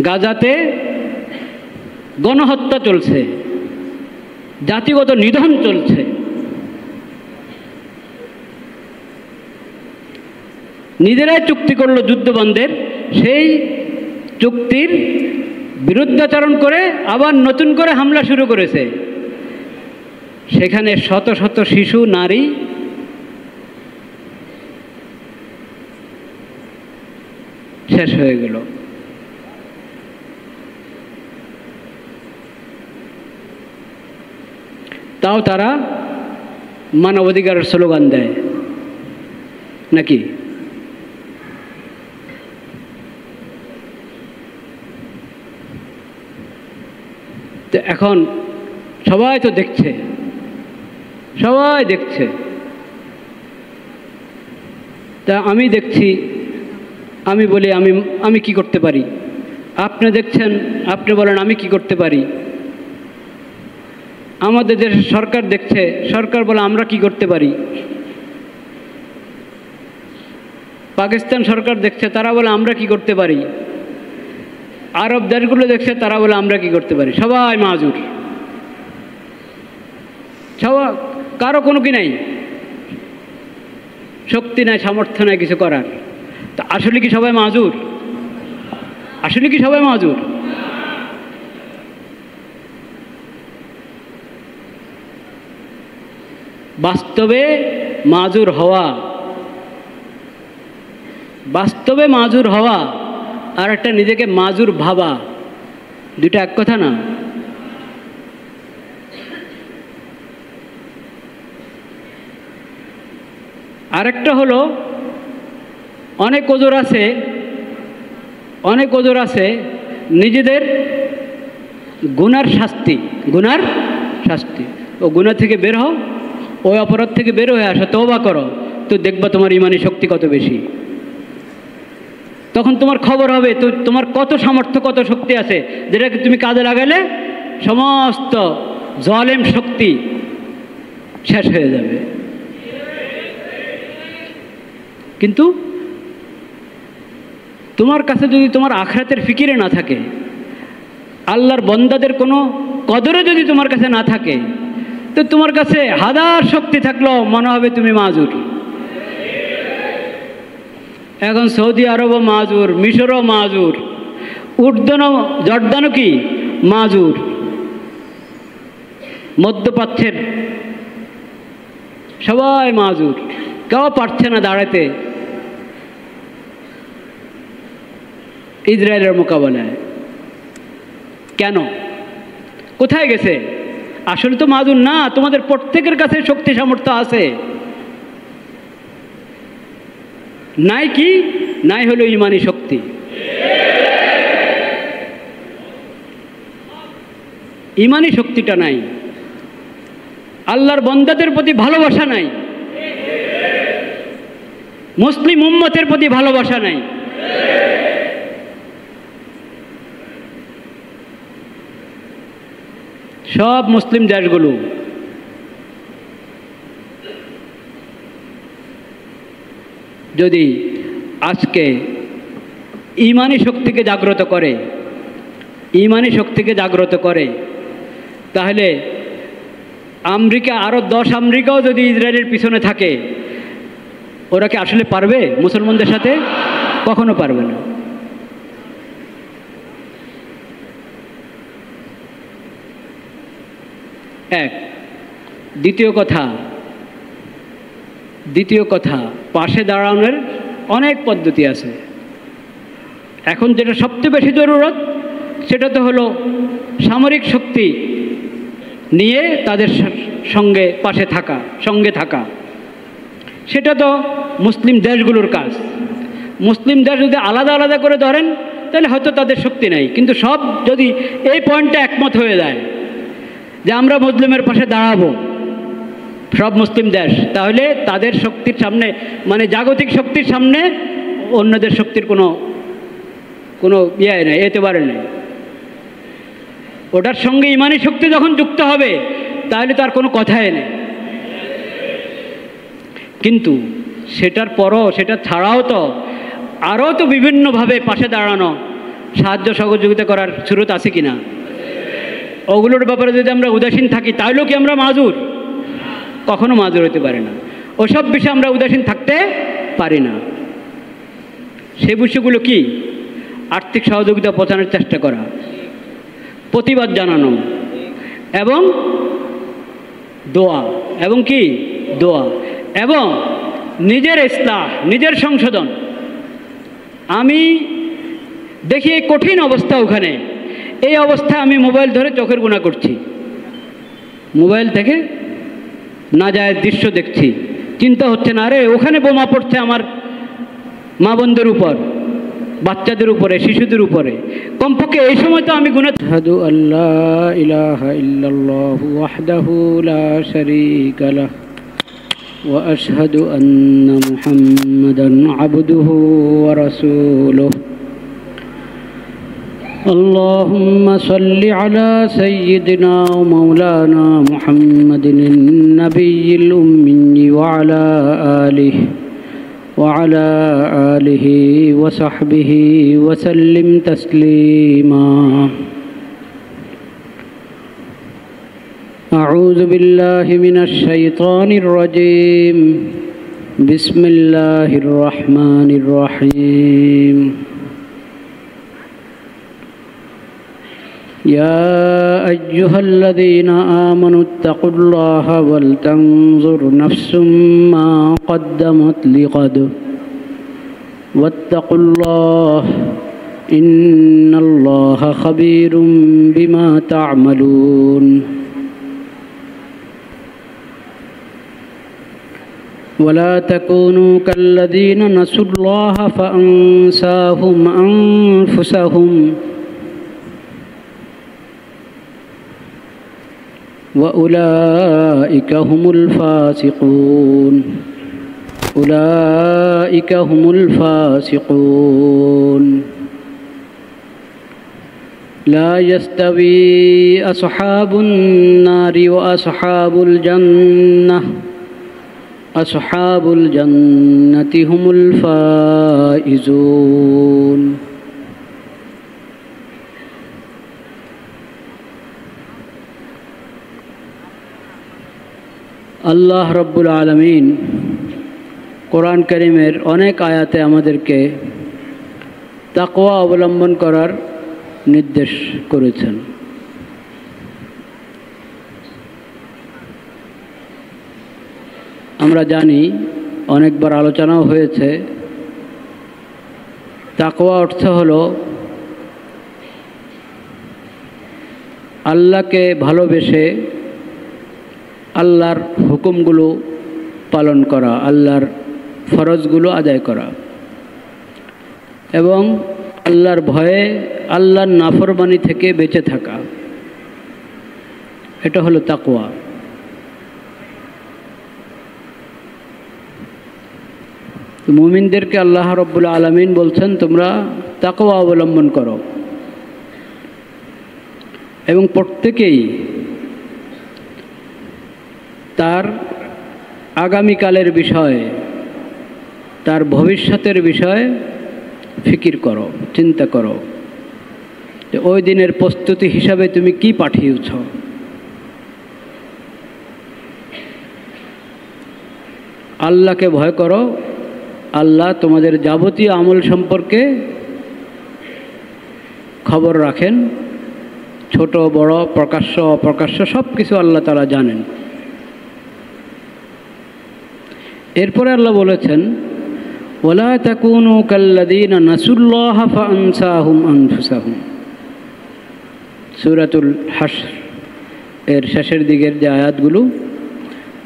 গাজাতে গণহত্যা চলছে, জাতিগত নিধন চলছে। নিজেরাই চুক্তি করলো যুদ্ধ বন্ধের, সেই চুক্তির বিরুদ্ধাচরণ করে আবার নতুন করে হামলা শুরু করেছে। সেখানে শত শত শিশু নারী শেষ হয়ে গেল। তাও তারা মানবাধিকারের স্লোগান দেয় নাকি? তো এখন সবাই তো দেখছে, সবাই দেখছে। তা আমি দেখছি, আমি বলি আমি কি করতে পারি? আপনি দেখছেন, আপনি বলেন আমি কি করতে পারি? আমাদের দেশের সরকার দেখছে, সরকার বলে আমরা কি করতে পারি? পাকিস্তান সরকার দেখছে, তারা বলে আমরা কি করতে পারি? আরব দেশগুলো দেখছে, তারা বলে আমরা কি করতে পারি? সবাই মাজুর, সবাই, কারো কোনো কি নাই, শক্তি নাই, সামর্থ্য নাই কিছু করার। তা আসলে কি সবাই মাজুর? আসলে কি সবাই মাজুর? বাস্তবে মাজুর হওয়া, বাস্তবে মাজুর হওয়া আর একটা নিজেকে মাজুর ভাবা, দুইটা এক কথা না। আরেকটা হলো অনেক ওজোর আছে, অনেক ওজোর আছে নিজেদের গুনার শাস্তি, গুনার শাস্তি। ও গুনাহ থেকে বের হও, ওই অপরাধ থেকে বের হয়ে আসো, তওবা করো, তো দেখবা তোমার ইমানি শক্তি কত বেশি। তখন তোমার খবর হবে তো তোমার কত সামর্থ্য, কত শক্তি আছে, যেটাকে তুমি কাজে লাগালে সমস্ত জালেম শক্তি শেষ হয়ে যাবে। কিন্তু তোমার কাছে যদি তোমার আখিরাতের ফিকিরে না থাকে, আল্লাহর বান্দাদের কোনো কদরে যদি তোমার কাছে না থাকে, তো তোমার কাছে হাজার শক্তি থাকলেও মনে হবে তুমি মাজুর। এখন সৌদি আরবও মাজুর, মিশরও মাজুর, উর্দনও জর্দানও কি মাজুর, মধ্যপ্রাচ্যের সবাই মাজুর, কেউ পারছে না দাঁড়াতে ইসরায়েলের মোকাবেলায়। কেন? কোথায় গেছে? আসলে তো মাজুর না, তোমাদের প্রত্যেকের কাছে শক্তি সামর্থ্য আছে। নাই কি? নাই হলো ইমানি শক্তি। ইমানি শক্তিটা নাই, আল্লাহর বান্দাদের প্রতি ভালোবাসা নাই, মুসলিম উম্মতের প্রতি ভালোবাসা নাই। সব মুসলিম দেশগুলো যদি আজকে ইমানি শক্তিকে জাগ্রত করে, ইমানি শক্তিকে জাগ্রত করে, তাহলে আমেরিকা, আরও 10 আমেরিকাও যদি ইসরায়েলের পিছনে থাকে, ওরা কি আসলে পারবে মুসলমানদের সাথে? কখনো পারবে না। এক। দ্বিতীয় কথা, পাশে দাঁড়ানোর অনেক পদ্ধতি আছে। এখন যেটা সবচেয়ে বেশি জরুরত সেটা তো হলো সামরিক শক্তি নিয়ে তাদের সঙ্গে পাশে থাকা, সঙ্গে থাকা। সেটা তো মুসলিম দেশগুলোর কাজ। মুসলিম দেশ যদি আলাদা আলাদা করে ধরেন তাহলে হয়তো তাদের শক্তি নাই, কিন্তু সব যদি এই পয়েন্টে একমত হয়ে যায় যে আমরা মুসলিমের পাশে দাঁড়াবো, সব মুসলিম দেশ, তাহলে তাদের শক্তির সামনে, মানে জাগতিক শক্তির সামনে অন্যদের শক্তির কোনো ইয়ে নেই, এতেবারে নেই। ওটার সঙ্গে ইমানি শক্তি যখন যুক্ত হবে তাহলে তার কোনো কথাই নেই। কিন্তু সেটার পরও, সেটা ছাড়াও তো আরও তো বিভিন্নভাবে পাশে দাঁড়ানো সাহায্য সহযোগিতা করার সুরত আছে কি না? ওগুলোর ব্যাপারে যদি আমরা উদাসীন থাকি তাহলেও কি আমরা মাজুর? কখনো মাজুর হতে পারে না। ওসব বিষয়ে আমরা উদাসীন থাকতে পারি না। সেই বিষয়গুলো কি? আর্থিক সহযোগিতা পৌঁছানোর চেষ্টা করা, প্রতিবাদ জানানো এবং দোয়া, এবং কি দোয়া, এবং নিজের ইসলাহ, নিজের সংশোধন। আমি দেখি এই কঠিন অবস্থা ওখানে, এই অবস্থায় আমি মোবাইল ধরে চোখের গুণা করছি, মোবাইল থেকে না যায় দৃশ্য দেখছি, চিন্তা হচ্ছে না আরে ওখানে বোমা পড়ছে আমার মা বোনদের উপর, বাচ্চাদের উপরে, শিশুদের উপরে। কমপক্ষে এই সময় তো আমি গুনাহ। আশহাদু আল্লা ইলাহা ইল্লাল্লাহু ওয়াহদাহু লা শারীকা লাহু ওয়া আশহাদু আন্না মুহাম্মাদান আবদুহু ওয়া রাসূলুহু। আল্লাহুম্মা সাল্লি আলা সাইয়্যিদিনা ওয়া মাওলানা মুহাম্মাদিন নাবিয়্যিল উম্মি ওয়া আলা আলিহি وعلى آله وصحبه وسلم تسليما. أعوذ بالله من الشيطان الرجيم. بسم الله الرحمن الرحيم. يا أيها الذين آمنوا اتقوا الله ولتنظر نفس ما قدمت لغد واتقوا الله إن الله خبير بما تعملون. ولا تكونوا كالذين نسوا الله فأنساهم أنفسهم وأولئك هم الفاسقون. أولئك هم الفاسقون. لا يستوي أصحاب النار وأصحاب الجنة. أصحاب الجنة هم الفائزون. আল্লাহ রব্বুল আলামিন কোরআন কারীমের অনেক আয়াতে আমাদেরকে তাকওয়া অবলম্বন করার নির্দেশ করেছেন। আমরা জানি, অনেকবার আলোচনাও হয়েছে, তাকওয়া অর্থ হলো আল্লাহকে ভালোবেসে আল্লাহর হুকুমগুলো পালন করা, আল্লাহর ফরজগুলো আদায় করা, এবং আল্লাহর ভয়ে আল্লাহর নাফরমানি থেকে বেঁচে থাকা। এটা হলো তাকওয়া। মুমিনদেরকে আল্লাহ রব্বুল আলামিন বলছেন তোমরা তাকওয়া অবলম্বন করো, এবং প্রত্যেকেই তার আগামীকালের বিষয়ে, তার ভবিষ্যতের বিষয়ে ফিকির করো, চিন্তা করো যে ওই দিনের প্রস্তুতি হিসাবে তুমি কি পাঠিয়েছ। আল্লাহকে ভয় করো, আল্লাহ তোমাদের যাবতীয় আমল সম্পর্কে খবর রাখেন, ছোট বড়, প্রকাশ্য অপ্রকাশ্য সব কিছু আল্লাহ তাআলা জানেন। এরপরে আল্লাহ বলেছেন ওয়ালা তাকুনু কাল্লাযীনা নাসুল্লাহা ফাআনসাহুম আনফুসাহুম। সূরাতুল হাশর এর শেষের দিকের যে আয়াতগুলো,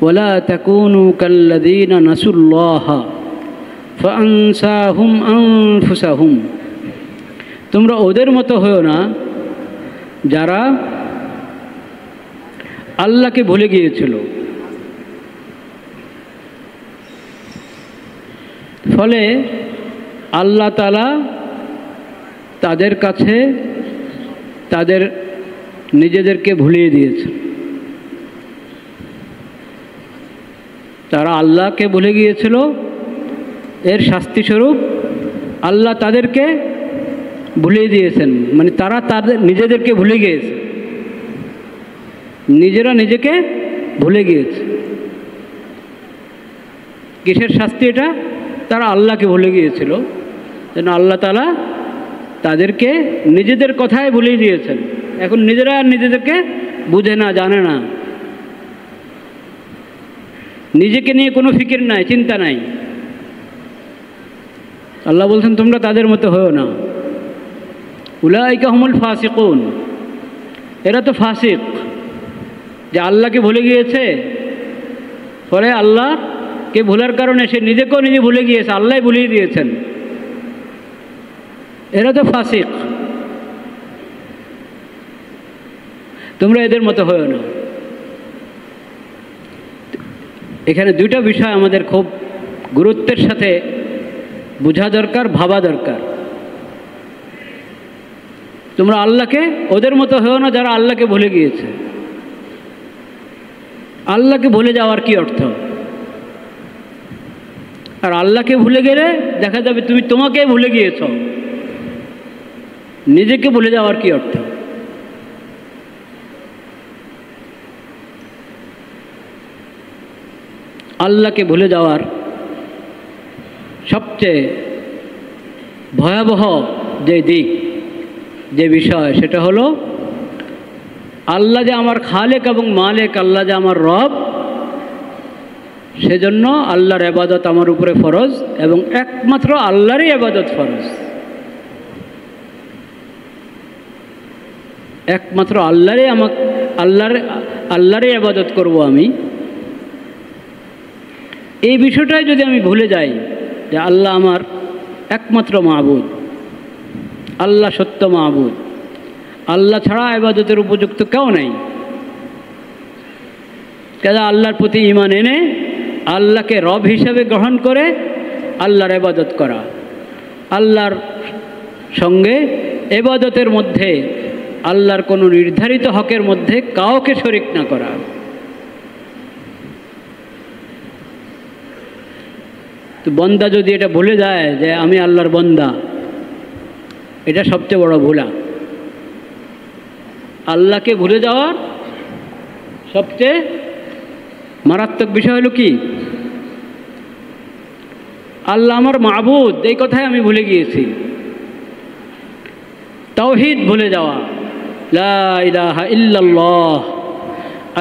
ওয়ালা তাকুনু কাল্লাযীনা নাসুল্লাহা ফাআনসাহুম আনফুসাহুম। তোমরা ওদের মতো হও না যারা আল্লাহকে ভুলে গিয়েছিল। ফলে আল্লাহ তাআলা তাদের কাছে তাদের নিজেদেরকে ভুলিয়ে দিয়েছে। তারা আল্লাহকে ভুলে গিয়েছিল, এর শাস্তিস্বরূপ আল্লাহ তাদেরকে ভুলিয়ে দিয়েছেন, মানে তারা তাদের নিজেদেরকে ভুলে গিয়েছে, নিজেরা নিজেকে ভুলে গিয়েছে। কিসের শাস্তি এটা? তারা আল্লাহকে ভুলে গিয়েছিল, যেন আল্লাহ তাআলা তাদেরকে নিজেদের কথায় ভুলিয়ে দিয়েছেন। এখন নিজেরা আর নিজেদেরকে বুঝে না, জানে না, নিজেকে নিয়ে কোনো ফিকির নাই, চিন্তা নাই। আল্লাহ বলছেন তোমরা তাদের মতো হও না। উলাইকা হুমুল ফাসিকুন, এরা তো ফাসিক, যে আল্লাহকে ভুলে গিয়েছে, ফলে আল্লাহকে ভুলার কারণে সে নিজেকেও নিজে ভুলে গিয়েছে, আল্লাহ ভুলিয়ে দিয়েছেন। এরা তো ফাসিক, তোমরা এদের মতো হও না। এখানে দুইটা বিষয় আমাদের খুব গুরুত্বের সাথে বোঝা দরকার, ভাবা দরকার। তোমরা আল্লাহকে ওদের মতো হও না যারা আল্লাহকে ভুলে গিয়েছে। আল্লাহকে ভুলে যাওয়ার কি অর্থ? আর আল্লাহকে ভুলে গেলে দেখা যাবে তুমি তোমাকে ভুলে গিয়েছ। নিজেকে ভুলে যাওয়ার কি অর্থ? আল্লাহকে ভুলে যাওয়ার সবচেয়ে ভয়াবহ যে দিক, যে বিষয়, সেটা হলো আল্লাহ যে আমার খালেক এবং মালেক, আল্লাহ যে আমার রব, সেজন্য আল্লাহর ইবাদত আমার উপরে ফরজ, এবং একমাত্র আল্লাহরই ইবাদত ফরজ। একমাত্র আল্লাহরই ইবাদত করব আমি। এই বিষয়টাই যদি আমি ভুলে যাই যে আল্লাহ আমার একমাত্র মাবুদ, আল্লাহ সত্য মাবুদ, আল্লাহ ছাড়া ইবাদতের উপযুক্ত কেউ নেই, কাজে আল্লাহর প্রতি ঈমান এনে আল্লাহকে রব হিসাবে গ্রহণ করে আল্লাহর ইবাদত করা, আল্লাহর সঙ্গে ইবাদতের মধ্যে আল্লাহর কোনো নির্ধারিত হকের মধ্যে কাউকে শরিক না করা। তো বন্দা যদি এটা ভুলে যায় যে আমি আল্লাহর বন্দা, এটা সবচেয়ে বড় ভুলা। আল্লাহকে ভুলে যাওয়ার সবচেয়ে মারাত্মক বিষয় হলো কি? আল্লাহ আমার মাবুদ, এই কথাই আমি ভুলে গিয়েছি। তাওহীদ ভুলে যাওয়া, লা ইলাহা ইল্লাল্লাহ,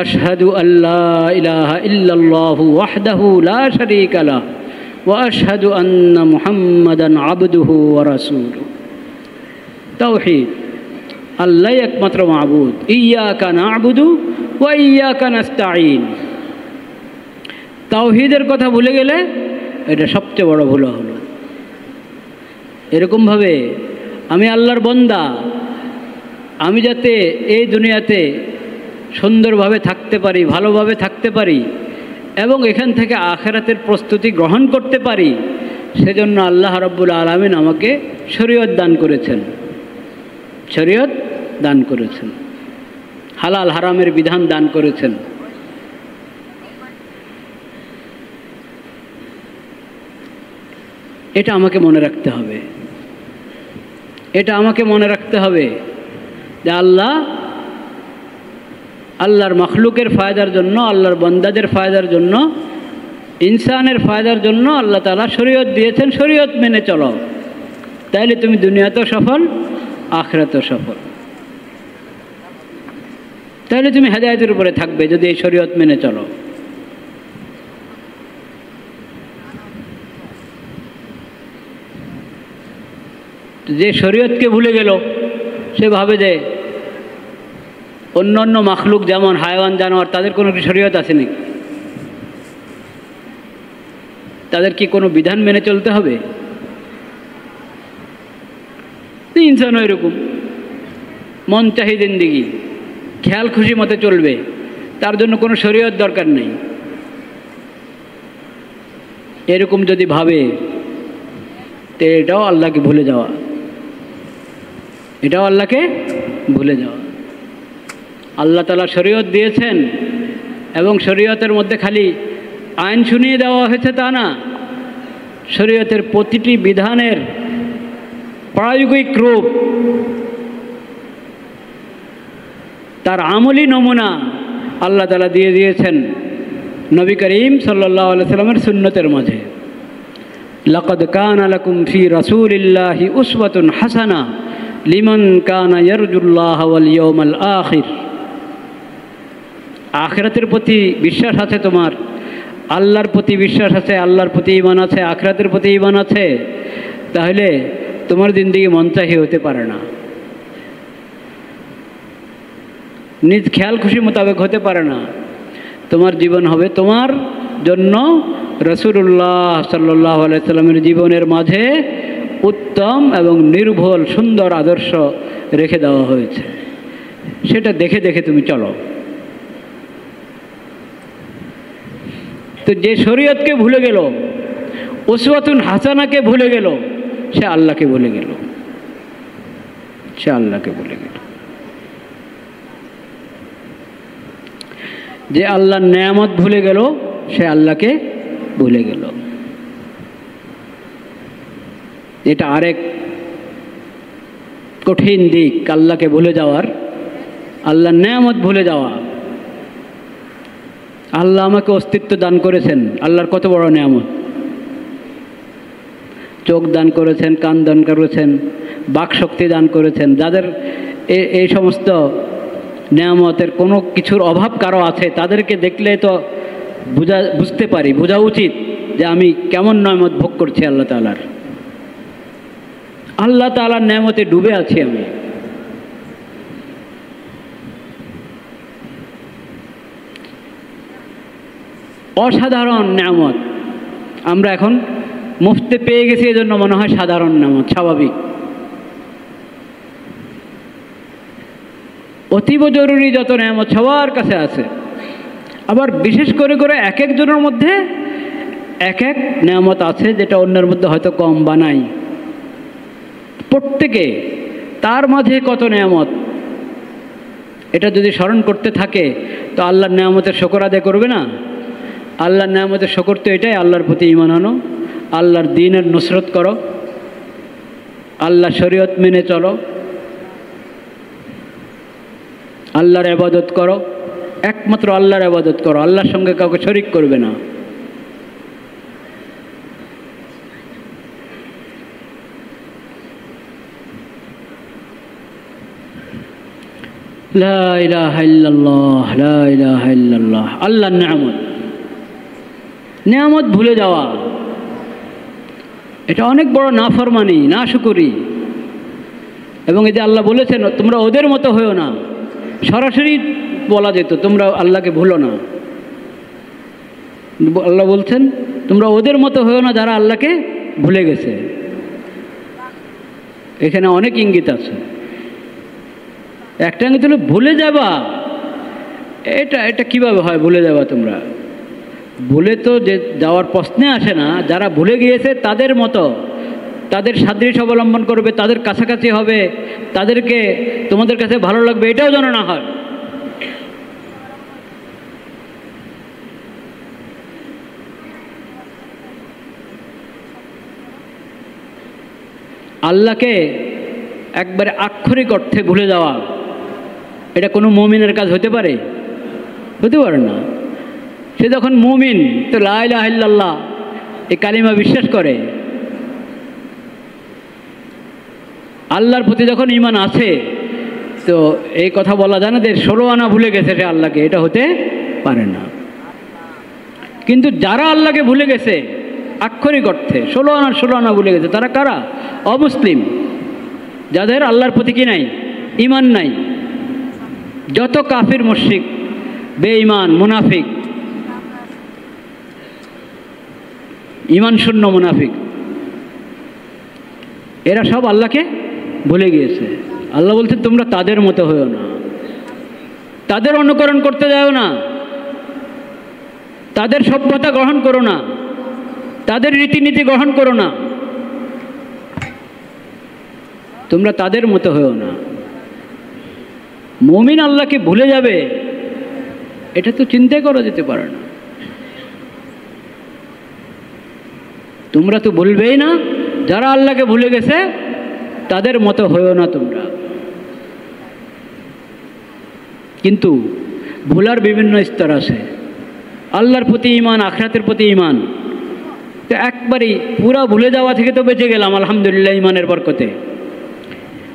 আশহাদু আল্লা ইলাহা ইল্লাল্লাহু ওয়াহদাহু লা শারীকা লাহু ওয়া আশহাদু আন্না মুহাম্মাদান আবদুহু ওয়া রাসূলুহু। তাওহীদ, আল্লাহ একমাত্র মাবুদ, ইয়্যাকা না'বুদু ওয়া ইয়্যাকা নাস্তাঈন। তাওহীদের কথা ভুলে গেলে এটা সবচেয়ে বড় ভুল হলো। এরকমভাবে আমি আল্লাহর বান্দা, আমি যাতে এই দুনিয়াতে সুন্দরভাবে থাকতে পারি, ভালোভাবে থাকতে পারি এবং এখান থেকে আখিরাতের প্রস্তুতি গ্রহণ করতে পারি, সেজন্য আল্লাহ রাব্বুল আলামিন আমাকে শরীয়ত দান করেছেন, শরীয়ত দান করেছেন, হালাল হারামের বিধান দান করেছেন। এটা আমাকে মনে রাখতে হবে, এটা আমাকে মনে রাখতে হবে যে আল্লাহর মখলুকের ফায়দার জন্য, আল্লাহর বান্দাদের ফায়দার জন্য, ইনসানের ফায়দার জন্য আল্লাহ তাআলা শরীয়ত দিয়েছেন। শরীয়ত মেনে চলো, তাইলে তুমি দুনিয়াতেও সফল, আখিরাতেও সফল। তাহলে তুমি হেদায়েতের উপরে থাকবে যদি এই শরীয়ত মেনে চলো। যে শরীয়তকে ভুলে গেল, সে ভাবে যে অন্য মাখলুক যেমন হায়াওয়ান জানোয়ার, তাদের কোনো শরীয়ত আছে নাকি? তাদের কি কোনো বিধান মেনে চলতে হবে? ইনসানও এরকম, মন চাহি জিন্দেগি, খেয়াল খুশি মতে চলবে, তার জন্য কোনো শরীয়ত দরকার নেই। এরকম যদি ভাবে, তো এটাও আল্লাহকে ভুলে যাওয়া, এটাও আল্লাহকে ভুলে যাওয়া। আল্লাহ তাআলা শরীয়ত দিয়েছেন এবং শরীয়তের মধ্যে খালি আইন শুনিয়ে দেওয়া হয়েছে তা না, শরীয়তের প্রতিটি বিধানের প্রায়োগিক রূপ, তার আমলি নমুনা আল্লাহ তাআলা দিয়ে দিয়েছেন নবী করিম সাল্লাল্লাহু আলাইহি সাল্লামের সুন্নতের মাঝে। লাকাদ কানা লাকুম ফি রাসূলিল্লাহি উসওয়াতুন হাসানা লিমান কানা ইয়ারজুল্লাহ ওয়াল ইয়াউমাল আখির। আখিরাতের প্রতি বিশ্বাস আছে তোমার, আল্লাহর প্রতি বিশ্বাস আছে, আল্লাহর প্রতি ঈমান আছে, আখিরাতের প্রতি ঈমান আছে, তাহলে তোমার জিন্দেগি মনচাহি হতে পারে না, নিজ খেয়াল খুশি মোতাবেক হতে পারে না। তোমার জীবন হবে তোমার জন্য রাসূলুল্লাহ সাল্লাল্লাহু আলাইহি সাল্লামের জীবনের মাঝে উত্তম এবং নির্ভুল সুন্দর আদর্শ রেখে দেওয়া হয়েছে, সেটা দেখে দেখে তুমি চলো। তো যে শরীয়তকে ভুলে গেল, উসওয়াতুন হাসানাকে ভুলে গেল, সে আল্লাহকে ভুলে গেল, সে আল্লাহকে ভুলে গেল। যে আল্লাহর নেয়ামত ভুলে গেল, সে আল্লাহকে ভুলে গেল। এটা আরেক কঠিন দিক আল্লাহকে ভুলে যাওয়ার, আল্লাহর নেয়ামত ভুলে যাওয়া। আল্লাহ আমাকে অস্তিত্ব দান করেছেন, আল্লাহর কত বড় নেয়ামত। চোখ দান করেছেন, কান দান করেছেন, বাক শক্তি দান করেছেন। যাদের এই সমস্ত নেয়ামতের কোনো কিছুর অভাব কারো আছে, তাদেরকে দেখলে তো বুঝতে পারি, বোঝা উচিত যে আমি কেমন নেয়ামত ভোগ করছি আল্লাহ তাআলার। আল্লাহ তাআলার নেয়ামতে ডুবে আছি আমি। অসাধারণ নেয়ামত আমরা এখন মুফতে পেয়ে গেছি, এজন্য মনে হয় সাধারণ নেয়ামত, স্বাভাবিক। অতীব জরুরি যত নেয়ামত সবার কাছে আছে। আবার বিশেষ করে করে এক একজনের মধ্যে এক এক নেয়ামত আছে, যেটা অন্যের মধ্যে হয়তো কম বা নাই। প্রত্যেকে তার মাঝে কত নেয়ামত, এটা যদি স্মরণ করতে থাকে তো আল্লাহর নেয়ামতের শুকর আদায় করবে না? আল্লাহর নেয়ামতের শুকর তো এটাই, আল্লাহর প্রতি ঈমান আনো, আল্লাহর দ্বীনের নুসরত করো, আল্লাহর শরীয়ত মেনে চলো, আল্লাহর ইবাদত করো, একমাত্র আল্লাহর ইবাদত করো, আল্লাহর সঙ্গে কাউকে শরীক করবে না। লা ইলাহা ইল্লাল্লাহ, লা ইলাহা ইল্লাল্লাহ। আল্লাহর নেয়ামত, নেয়ামত ভুলে যাওয়া এটা অনেক বড় নাফরমানি, নাশুকরি। এবং এই যে আল্লাহ বলেছেন তোমরা ওদের মতো হয়েও না, সরাসরি বলা যেত তোমরা আল্লাহকে ভুলো না। আল্লাহ বলছেন তোমরা ওদের মতো হয়েও না যারা আল্লাহকে ভুলে গেছে। এখানে অনেক ইঙ্গিত আছে। একটা ইঙ্গিত হলো ভুলে যাবা। এটা কিভাবে হয় ভুলে যাবা? তোমরা ভুলে তো যে যাওয়ার প্রশ্নে আসে না। যারা ভুলে গিয়েছে তাদের মতো, তাদের সাদৃশ্য অবলম্বন করবে, তাদের কাছাকাছি হবে, তাদেরকে তোমাদের কাছে ভালো লাগবে, এটাও যেন না হয়। আল্লাহকে একবারে আক্ষরিক অর্থে ভুলে যাওয়া, এটা কোনো মুমিনের কাজ হতে পারে? হতে পারে না। সে যখন মুমিন তো লা ইলাহা ইল্লাল্লাহ এই কালিমা বিশ্বাস করে, আল্লাহর প্রতি যখন ঈমান আছে, তো এই কথা বলা জানে যে 16 আনা ভুলে গেছে সে আল্লাহকে, এটা হতে পারে না। কিন্তু যারা আল্লাহকে ভুলে গেছে আক্ষরিক অর্থে 16 আনা ভুলে গেছে, তারা কারা? অমুসলিম, যাদের আল্লাহর প্রতি কি নাই? ঈমান নাই। যত কাফির, মুশরিক, বেঈমান, মুনাফিক, ঈমান শূন্য মুনাফিক, এরা সব আল্লাহকে ভুলে গিয়েছে। আল্লাহ বলছেন তোমরা তাদের মতো হয়েও না, তাদের অনুকরণ করতে যাও না, তাদের সভ্যতা গ্রহণ করো না, তাদের রীতিনীতি গ্রহণ করো না, তোমরা তাদের মতো হয়েও না। মুমিন আল্লাহকে ভুলে যাবে, এটা তো চিন্তাই করা যেতে পারে না। তোমরা তো ভুলবেই না। যারা আল্লাহকে ভুলে গেছে তাদের মতো হয়েও না তোমরা। কিন্তু ভুলার বিভিন্ন স্তর আছে। আল্লাহর প্রতি ঈমান, আখিরাতের প্রতি ঈমান, তো একবারই পুরা ভুলে যাওয়া থেকে তো বেঁচে গেলাম আলহামদুলিল্লাহ ঈমানের বরকতে।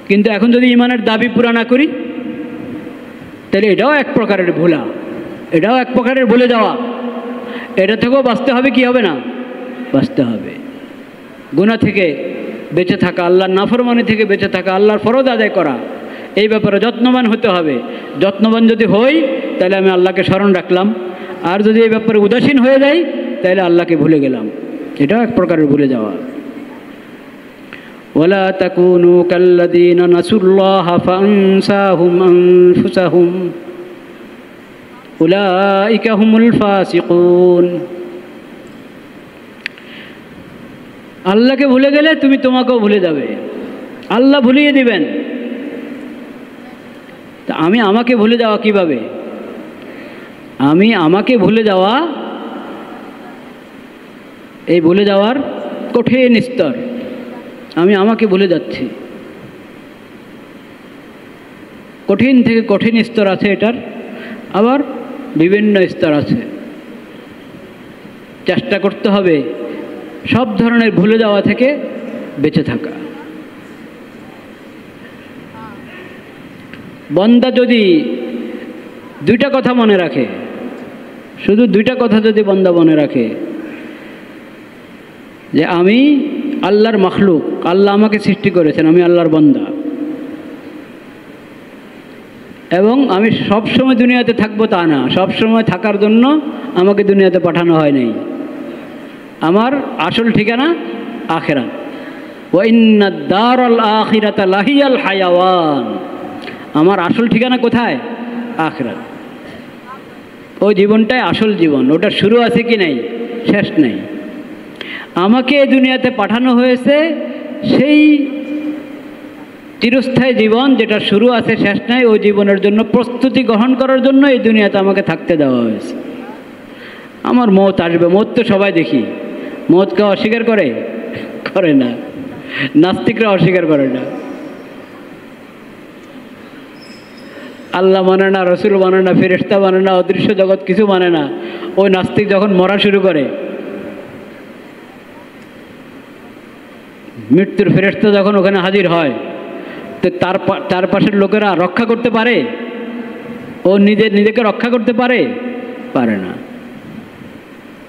কিন্তু এখন যদি ঈমানের দাবি পুরা না করি তাহলে এটাও এক প্রকারের ভুলা, এটাও এক প্রকারের ভুলে যাওয়া। এটা থেকেও বাঁচতে হবে, কি হবে না, বাঁচতে হবে। গুনাহ থেকে বেঁচে থাকা, আল্লাহর নাফরমানি থেকে বেঁচে থাকা, আল্লাহর ফরজ আদায় করা, এই ব্যাপারে যত্নবান হতে হবে। যত্নবান যদি হই তাহলে আমি আল্লাহকে স্মরণ রাখলাম, আর যদি এই ব্যাপারে উদাসীন হয়ে যাই তাহলে আল্লাহকে ভুলে গেলাম। এটাও এক প্রকারের ভুলে যাওয়া। ওয়ালা তাকুনু কাল্লাযীনা নাসুল্লাহা ফাআনসাহুম আনফুসাহুম উলাইকা হুমুল ফাসিকুন। আল্লাহকে ভুলে গেলে তুমি তোমাকেও ভুলে যাবে, আল্লাহ ভুলিয়ে দিবেন। তা আমি আমাকে ভুলে যাওয়া কিভাবে? আমি আমাকে ভুলে যাওয়া, এই ভুলে যাওয়ার কঠিন স্তর। আমি আমাকে ভুলে যাচ্ছি, কঠিন থেকে কঠিন স্তর আছে এটার, আবার বিভিন্ন স্তর আছে। চেষ্টা করতে হবে সব ধরনের ভুলে যাওয়া থেকে বেঁচে থাকা। বান্দা যদি দুইটা কথা মনে রাখে, শুধু দুইটা কথা যদি বান্দা মনে রাখে, যে আমি আল্লাহর মখলুক, আল্লাহ আমাকে সৃষ্টি করেছেন, আমি আল্লাহর বান্দা, এবং আমি সবসময় দুনিয়াতে থাকবো তা না, সবসময় থাকার জন্য আমাকে দুনিয়াতে পাঠানো হয় নাই। আমার আসল ঠিকানা আখিরাত। ওয়া ইন্নাদ দারাল আখিরাতা লাহিয়াল হায়াওয়ান। আমার আসল ঠিকানা কোথায়? আখিরাত। ওই জীবনটাই আসল জীবন, ওটার শুরু আছে কি নাই, শেষ নাই। আমাকে এই দুনিয়াতে পাঠানো হয়েছে সেই চিরস্থায়ী জীবন, যেটা শুরু আছে শেষ নাই, ওই জীবনের জন্য প্রস্তুতি গ্রহণ করার জন্য এই দুনিয়াতে আমাকে থাকতে দেওয়া হয়েছে। আমার মওত আসবে, মওত তো সবাই দেখি। মওতকে অস্বীকার করে? করে না। নাস্তিকরা অস্বীকার করে না। আল্লাহ মানে না, রসুল মানে না, ফেরেশতা মানে না, অদৃশ্য জগৎ কিছু মানে না। ওই নাস্তিক যখন মরা শুরু করে, মৃত্যুর ফেরেশতা যখন ওখানে হাজির হয়, তো তার পাশের লোকেরা রক্ষা করতে পারে? ও নিজেকে রক্ষা করতে পারে? পারে না।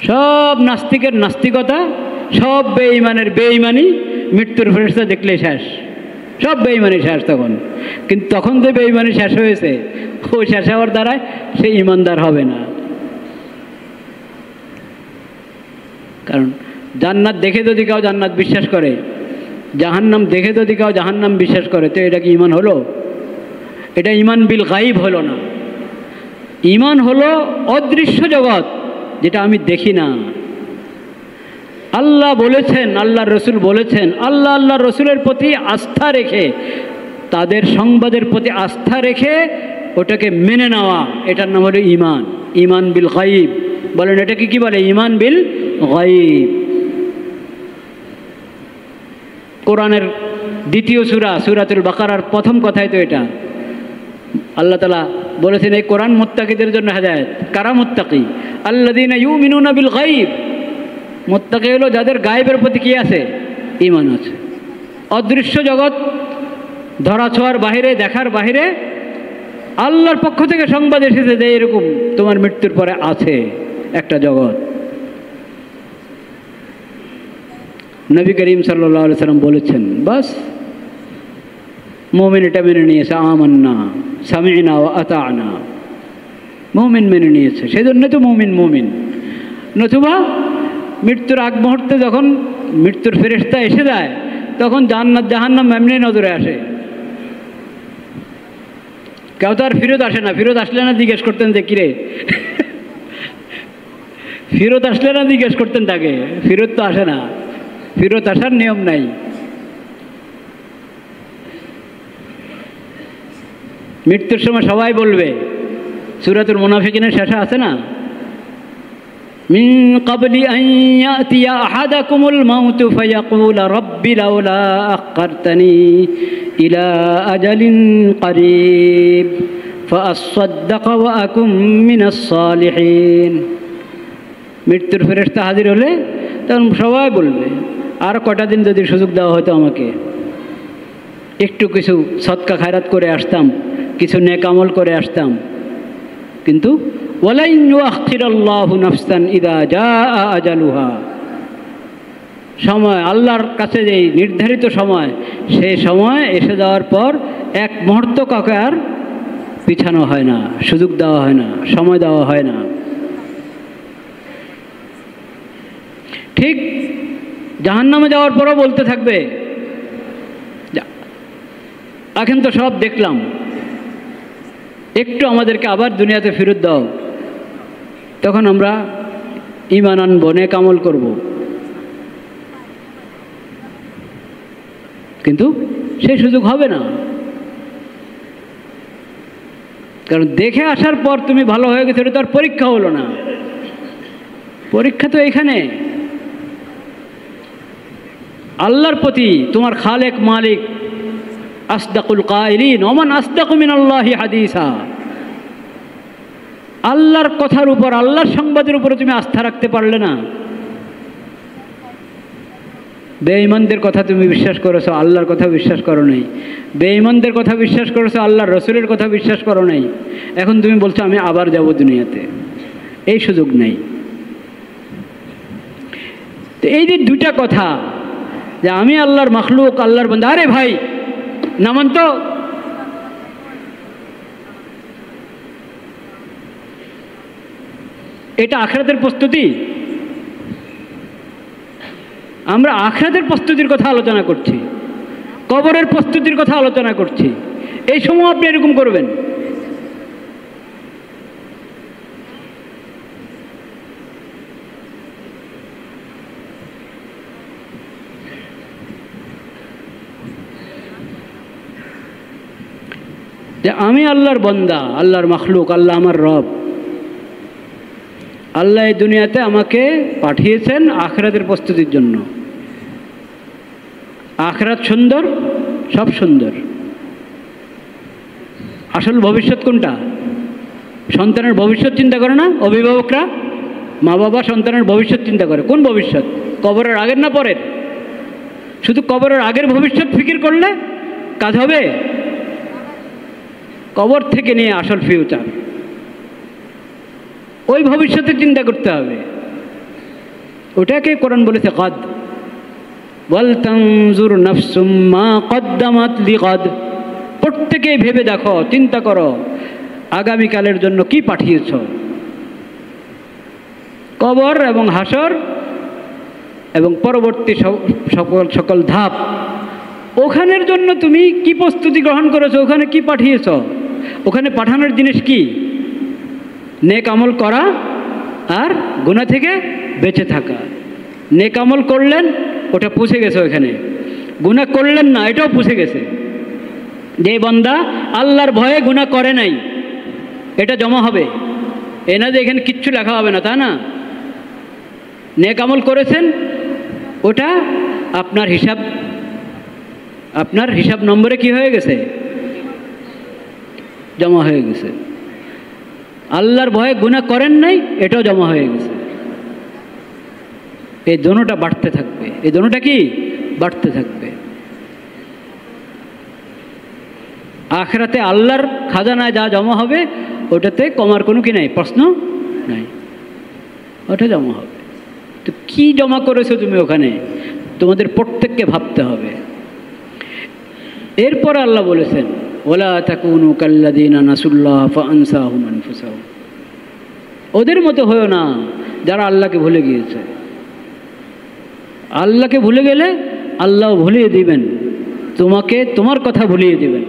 সব নাস্তিকের নাস্তিকতা, সব বেঈমানের বেঈমানি, মৃত্যুর ফেরেশতা দেখলে শেষ, সব বেঈমানি শেষ তখন। কিন্তু তখন যে বেঈমানি শেষ হয়েছে, ওই শেষ হওয়ার দ্বারায় সে ঈমানদার হবে না। কারণ জান্নাত দেখে যদি কেউ জান্নাত বিশ্বাস করে, জাহান্নাম দেখে যদি কেউ জাহান্নাম বিশ্বাস করে, তো এটা কি ঈমান হলো? এটা ঈমান বিল গায়ব হলো না। ঈমান হলো অদৃশ্য জগৎ, যেটা আমি দেখি না। আল্লাহ বলেছেন, আল্লাহর রসুল বলেছেন, আল্লাহর রসুলের প্রতি আস্থা রেখে, তাদের সংবাদের প্রতি আস্থা রেখে ওটাকে মেনে নেওয়া, এটার নাম হলো ঈমান। ঈমান বিল গায়ব বলেন, এটাকে কি বলে? ঈমান বিল গায়ব। কোরআনের দ্বিতীয় সূরা, সূরাতুল বাকারার প্রথম কথাই তো এটা। আল্লাহ তাআলা বলেছেন এই কোরআন মুত্তাকিদের জন্য হেদায়েত। কারা মুত্তাকি? আল্লাযীনা ইউমিনুনা বিল গায়ব। মুত্তাকি হলো যাদের গায়েবের প্রতি কি আছে? ঈমান আছে। অদৃশ্য জগৎ, ধরাছোঁয়ার বাহিরে, দেখার বাহিরে আল্লাহর পক্ষ থেকে সংবাদ এসেছে যে এরকম তোমার মৃত্যুর পরে আছে একটা জগৎ। নবী করিম সাল্লাল্লাহু আলাইহি সাল্লাম বলেছেন, বাস মুমিন এটা মেনে নিয়েছে, আমান্না সামি'না ওয়া আতা'না। মুমিন মেনে নিয়েছে, সেজন্য তো মুমিন। নতুবা মৃত্যুর আগ মুহূর্তে যখন মৃত্যুর ফেরেশতা এসে যায়, তখন জান্নাত জাহান্নাম এমনি নজরে আসে। কেউ তো আর ফিরত আসে না। ফিরত আসলে না জিজ্ঞেস করতেন যে কিরে, ফিরত আসলে না জিজ্ঞেস করতেন তাকে। ফিরত তো আসে না, ফিরত আসার নিয়ম নাই। মৃত্যুর সময় সবাই বলবে, সূরাতুল মুনাফিকিনের শেষে আছে না, মিন ক্বাবলি আন ইয়াতিয়া আহাদাকুমুল মাউতু ফায়াকুলা রাব্বি লাউলা আখখারতানি ইলা আজালিন করিব ফাআসসাদ্দাক ওয়া আকুম মিনাস সালিহিন। মৃত্যুর ফেরেশতা হাজির হলে তখন সবাই বলবে, আর কটা দিন যদি সুযোগ দেওয়া হতো আমাকে, একটু কিছু সদকা খায়রাত করে আসতাম, কিছু নেক আমল করে আসতাম। কিন্তু ওয়ালান ইউআখিরাল্লাহু নাফসান ইযা জাআ আজালুহা, সময় আল্লাহর কাছে যে নির্ধারিত সময়, সেই সময় এসে যাওয়ার পর এক মুহূর্ত কাউকে আর পিছানো হয় না, সুযোগ দেওয়া হয় না, সময় দেওয়া হয় না। ঠিক জাহান্নামে যাওয়ার পরও বলতে থাকবে, এখন তো সব দেখলাম, একটু আমাদেরকে আবার দুনিয়াতে ফেরত দাও, তখন আমরা ঈমান আনবো, নেক আমল করব। কিন্তু সেই সুযোগ হবে না, কারণ দেখে আসার পর তুমি ভালো হয়ে গেছো, এটা তো আর পরীক্ষা হলো না। পরীক্ষা তো এখানে আল্লাহর প্রতি, তোমার খালেক মালিক আসদাকুল কাইলিন ওমান আসদাকু মিনাল্লাহি হাদিসা, আল্লাহর কথার উপর, আল্লাহর সংবাদের উপরে তুমি আস্থা রাখতে পারলে না। বেঈমানদের কথা তুমি বিশ্বাস করেছো, আল্লাহর কথা বিশ্বাস করো নাই। বেঈমানদের কথা বিশ্বাস করেছো, আল্লাহর রসুলের কথা বিশ্বাস করো নাই। এখন তুমি বলছো আমি আবার যাব দুনিয়াতে, এই সুযোগ নেই। তো এই যে দুইটা কথা, যে আমি আল্লাহর মাখলুক, আল্লাহর বান্দা, আরে ভাই নামান তো, এটা আখিরাতের প্রস্তুতি। আমরা আখিরাতের প্রস্তুতির কথা আলোচনা করছি, কবরের প্রস্তুতির কথা আলোচনা করছি। এই সময় আপনি এরকম করবেন? যে আমি আল্লাহর বান্দা, আল্লাহর মাখলুক, আল্লাহ আমার রব, আল্লাহ এই দুনিয়াতে আমাকে পাঠিয়েছেন আখিরাতের প্রস্তুতির জন্য। আখিরাত সুন্দর, সব সুন্দর। আসল ভবিষ্যৎ কোনটা? সন্তানের ভবিষ্যৎ চিন্তা করে না অভিভাবকরা? মা বাবা সন্তানের ভবিষ্যৎ চিন্তা করে। কোন ভবিষ্যৎ? কবরের আগের না পরের? শুধু কবরের আগের ভবিষ্যৎ ফিকির করলে কাজ হবে? কবর থেকে নিয়ে আসল ফিউচার, ওই ভবিষ্যতের চিন্তা করতে হবে। ওটাকে কোরআন বলেছে কদ, ওয়াল তানজুর নাফসুম মা কদ্দামাত লিগাদ। প্রত্যেকেই ভেবে দেখো, চিন্তা করো আগামীকালের জন্য কি পাঠিয়েছ। কবর এবং হাসর এবং পরবর্তী সকল ধাপ, ওখানের জন্য তুমি কি প্রস্তুতি গ্রহণ করেছো, ওখানে কি পাঠিয়েছ। ওখানে পাঠানোর জিনিস কি? নেক আমল করা আর গুনাহ থেকে বেঁচে থাকা। নেক আমল করলেন, ওটা পুষে গেছে ওখানে। গুনাহ করলেন না, এটাও পুষে গেছে। যে বান্দা আল্লাহর ভয়ে গুনাহ করে নাই, এটা জমা হবে। এ না যে এখানে কিচ্ছু লেখা হবে না, তা না। নেক আমল করেছেন, ওটা আপনার হিসাব নম্বরে কি হয়ে গেছে? জমা হয়ে গেছে। আল্লাহর ভয়ে গুনাহ করেন নাই, এটাও জমা হয়ে গেছে। এই দোনোটা বাড়তে থাকবে। এই দোনোটা কি? বাড়তে থাকবে। আখিরাতে আল্লাহর খাজানায় যা জমা হবে, ওটাতে কমার কোনো কি নাই, প্রশ্ন নাই, ওটা জমা হবে। তো কি জমা করেছো তুমি ওখানে? তোমাদের প্রত্যেককে ভাবতে হবে। এরপর আল্লাহ বলেছেন ওয়ালা তাকুনু কাল্লাযীনা নাসুল্লাহ ফাআনসাহুম আনফুসাহুম। ওদের মতো হয়ো না যারা আল্লাহকে ভুলে গিয়েছে। আল্লাহকে ভুলে গেলে আল্লাহ ভুলিয়ে দিবেন তোমাকে, তোমার কথা ভুলিয়ে দিবেন।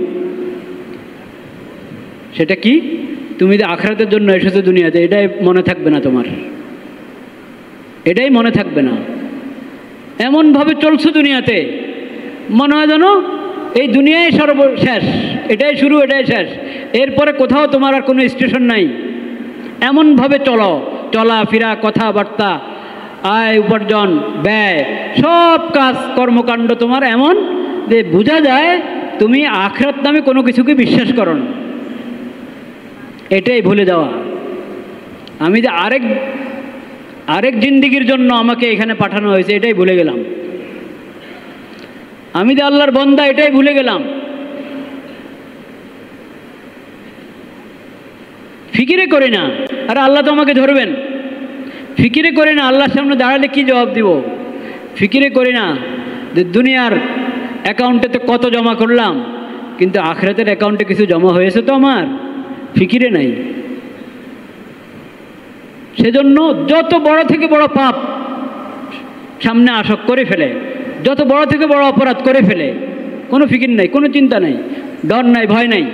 সেটা কি? তুমি যে আখিরাতের জন্য এসেছো দুনিয়াতে, এটাই মনে থাকবে না তোমার, এটাই মনে থাকবে না। এমনভাবে চলছো দুনিয়াতে, মনে হয় যেন এই দুনিয়ায় সর্বশেষ, এটাই শুরু, এটাই শেষ, এরপরে কোথাও তোমার আর কোনো স্টেশন নাই। এমনভাবে চলো চলাফেরা, কথাবার্তা, আয় উপার্জন, ব্যয়, সব কাজ কর্মকাণ্ড তোমার এমন যে বোঝা যায় তুমি আখিরাত নামে কোনো কিছুকে বিশ্বাস করো না। এটাই ভুলে যাওয়া। আমি যে আরেক জিন্দিগির জন্য আমাকে এখানে পাঠানো হয়েছে এটাই ভুলে গেলাম। আমি যে আল্লাহর বান্দা এটাই ভুলে গেলাম। ফিকিরে করি না, আর আল্লাহ তো আমাকে ধরবেন। ফিকিরে করি না আল্লাহর সামনে দাঁড়ালে কি জবাব দিব। ফিকিরে করি না যে দুনিয়ার অ্যাকাউন্টে তো কত জমা করলাম, কিন্তু আখিরাতের অ্যাকাউন্টে কিছু জমা হয়েছে তো আমার, ফিকিরে নাই। সেজন্য যত বড় থেকে বড় পাপ সামনে আসক করে ফেলে, যত বড় থেকে বড় অপরাধ করে ফেলে, কোনো ফিকির নাই, কোনো চিন্তা নাই, ডর নাই, ভয় নাই।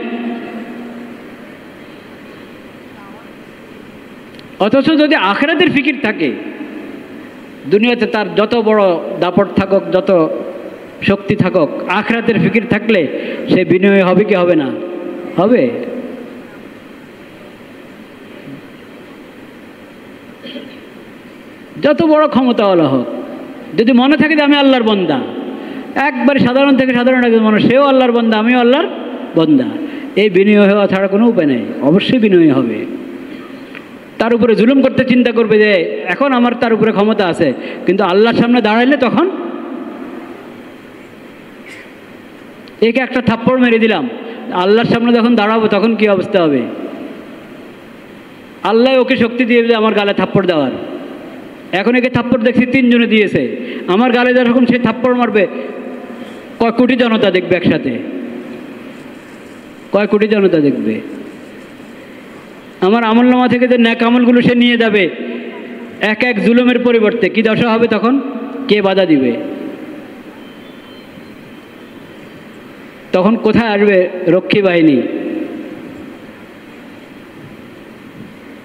অথচ যদি আখিরাতের ফিকির থাকে, দুনিয়াতে তার যত বড় দাপট থাকুক, যত শক্তি থাকুক, আখিরাতের ফিকির থাকলে সে বিনয় হবে কি হবে না? হবে। যত বড় ক্ষমতাওয়ালা হোক, যদি মনে থাকে যে আমি আল্লাহর বান্দা, একবারে সাধারণ থেকে সাধারণ একজন মানুষ, সেও আল্লাহর বান্দা, আমিও আল্লাহর বান্দা, এই বিনয় হওয়া ছাড়া কোনো উপায় নেই। অবশ্যই বিনয় হবে। তার উপরে জুলুম করতে চিন্তা করবে যে এখন আমার তার উপরে ক্ষমতা আছে, কিন্তু আল্লাহর সামনে দাঁড়াইলে তখন একে একটা থাপ্পড় মেরে দিলাম, আল্লাহর সামনে যখন দাঁড়াবো তখন কি অবস্থা হবে? আল্লাহ ওকে শক্তি দিয়ে আমার গালে থাপ্পড় দেওয়ার। এখন একে থাপ্পড় দেখছি 3 জনে দিয়েছে, আমার গালে যখন সে থাপ্পড় মারবে কয় কোটি জনতা দেখবে একসাথে, কয় কোটি জনতা দেখবে। আমার আমলনামা থেকে যে নেক আমলগুলো সে নিয়ে যাবে এক এক জুলুমের পরিবর্তে, কি দশা হবে তখন? কে বাধা দিবে? তখন কোথায় আসবে রক্ষী বাহিনী?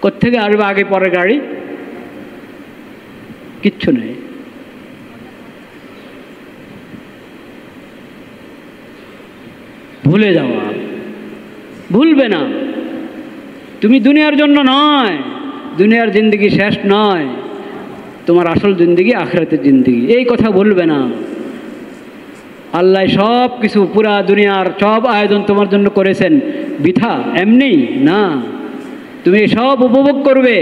কোত্থেকে আসবে আগে পরে গাড়ি? কিচ্ছু নেই। ভুলে যাওয়া, ভুলবে না। তুমি দুনিয়ার জন্য নয়, দুনিয়ার জিন্দেগি শেষ নয়, তোমার আসল জিন্দেগি আখিরাতের জিন্দেগি, এই কথা ভুলবে না। আল্লাহ সব কিছু, পুরা দুনিয়ার সব আয়োজন তোমার জন্য করেছেন বৃথা এমনি না। তুমি সব উপভোগ করবে,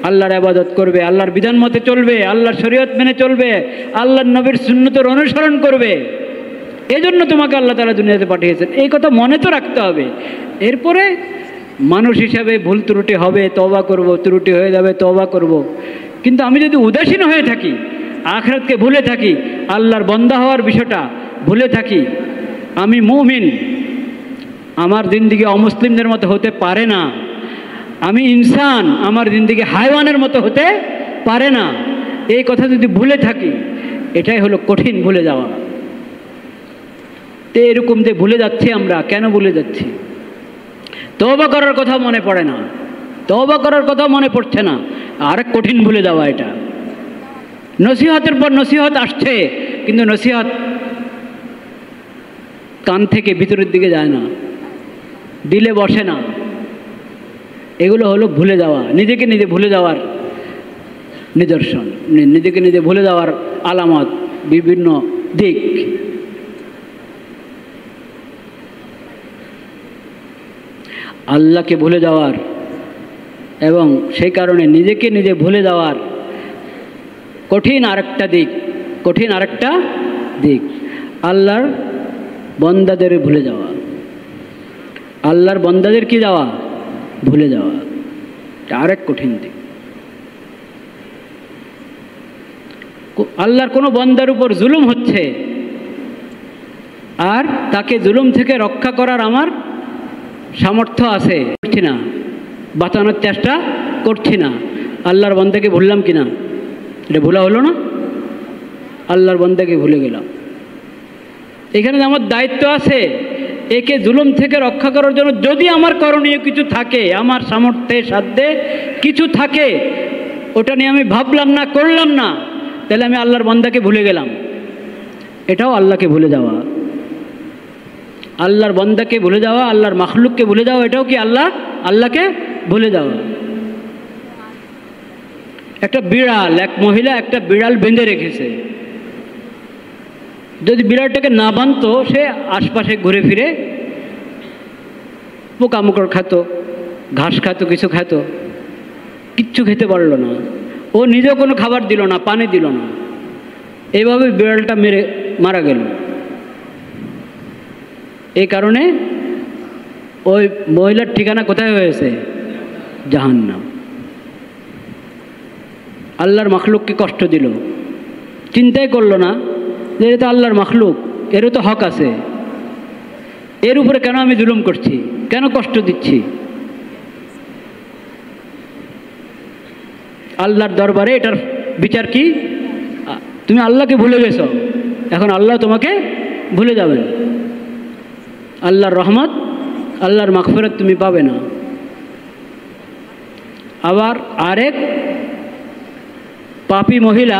আল্লাহর ইবাদত করবে, আল্লাহর বিধান মতে চলবে, আল্লাহর শরীয়ত মেনে চলবে, আল্লাহর নবীর সুন্নতের অনুসরণ করবে। এজন্য তোমাকে আল্লাহ তাআলা দুনিয়াতে পাঠিয়েছেন, এই কথা মনে তো রাখতে হবে। এরপরে মানুষ হিসাবে ভুল ত্রুটি হবে, তওবা করব, ত্রুটি হয়ে যাবে, তওবা করব। কিন্তু আমি যদি উদাসীন হয়ে থাকি, আখিরাতকে ভুলে থাকি, আল্লাহর বান্দা হওয়ার বিষয়টা ভুলে থাকি, আমি মুমিন, আমার জিন্দেগি অমুসলিমদের মতো হতে পারে না, আমি ইনসান, আমার জিন্দেগি হায়ওয়ানের মতো হতে পারে না, এই কথা যদি ভুলে থাকি, এটাই হলো কঠিন ভুলে যাওয়া। তো এরকম যে ভুলে যাচ্ছি আমরা, কেন ভুলে যাচ্ছি? তওবা করার কথা মনে পড়ে না, তওবা করার কথা মনে পড়ছে না, আরেক কঠিন ভুলে যাওয়া এটা। নসিহতের পর নসিহত আসছে, কিন্তু নসিহত কান থেকে ভিতরের দিকে যায় না, দিলে বসে না। এগুলো হলো ভুলে যাওয়া, নিজেকে নিজে ভুলে যাওয়ার নিদর্শন, নিজেকে নিজে ভুলে যাওয়ার আলামত, বিভিন্ন দিক। আল্লাহকে ভুলে যাওয়ার এবং সেই কারণে নিজেকে নিজে ভুলে যাওয়ার কঠিন আরেকটা দিক, কঠিন আরেকটা দিক আল্লাহর বান্দাদের ভুলে যাওয়া। আল্লাহর বান্দাদের কি যাওয়া? ভুলে যাওয়া, আরেক কঠিন দিক। আল্লাহর কোনো বান্দার উপর জুলুম হচ্ছে, আর তাকে জুলুম থেকে রক্ষা করার আমার সামর্থ্য আছে, করছি না, বাঁচানোর চেষ্টা করছি না, আল্লাহর বান্দাকে ভুললাম কিনা? এটা ভুলা হলো না? আল্লাহর বান্দাকে ভুলে গেলাম। এখানে আমার দায়িত্ব আছে, একে জুলুম থেকে রক্ষা করার জন্য যদি আমার করণীয় কিছু থাকে, আমার সামর্থ্যে সাধ্যে কিছু থাকে, ওটা নিয়ে আমি ভাবলাম না, করলাম না, তাহলে আমি আল্লাহর বান্দাকে ভুলে গেলাম। এটাও আল্লাহকে ভুলে যাওয়া। আল্লাহর বান্দাকে ভুলে যাওয়া, আল্লাহর মাখলুককে ভুলে যাওয়া, এটাও কি আল্লাহকে ভুলে যাওয়া। একটা বিড়াল, এক মহিলা একটা বিড়াল বেঁধে রেখেছে। যদি বিড়ালটাকে না বাঁধতো, সে আশপাশে ঘুরে ফিরে পোকামাকড় খেত, ঘাস খেত, কিছু খেত, কিচ্ছু খেতে পারলো না। ও নিজেও কোনো খাবার দিল না, পানি দিল না। এইভাবে বিড়ালটা মারা গেল। এই কারণে ওই মহিলার ঠিকানা কোথায় হয়েছে? জাহান্নাম। আল্লাহর মাখলুককে কষ্ট দিল, চিন্তাই করলো না যে এটা তো আল্লাহর মাখলুক, এরও তো হক আছে, এর উপরে কেন আমি জুলুম করছি, কেন কষ্ট দিচ্ছি? আল্লাহর দরবারে এটার বিচার কি? তুমি আল্লাহকে ভুলে গেছো, এখন আল্লাহ তোমাকে ভুলে যাবেন। আল্লাহর রহমত, আল্লাহর মাগফিরাত তুমি পাবে না। আবার আরেক পাপী মহিলা,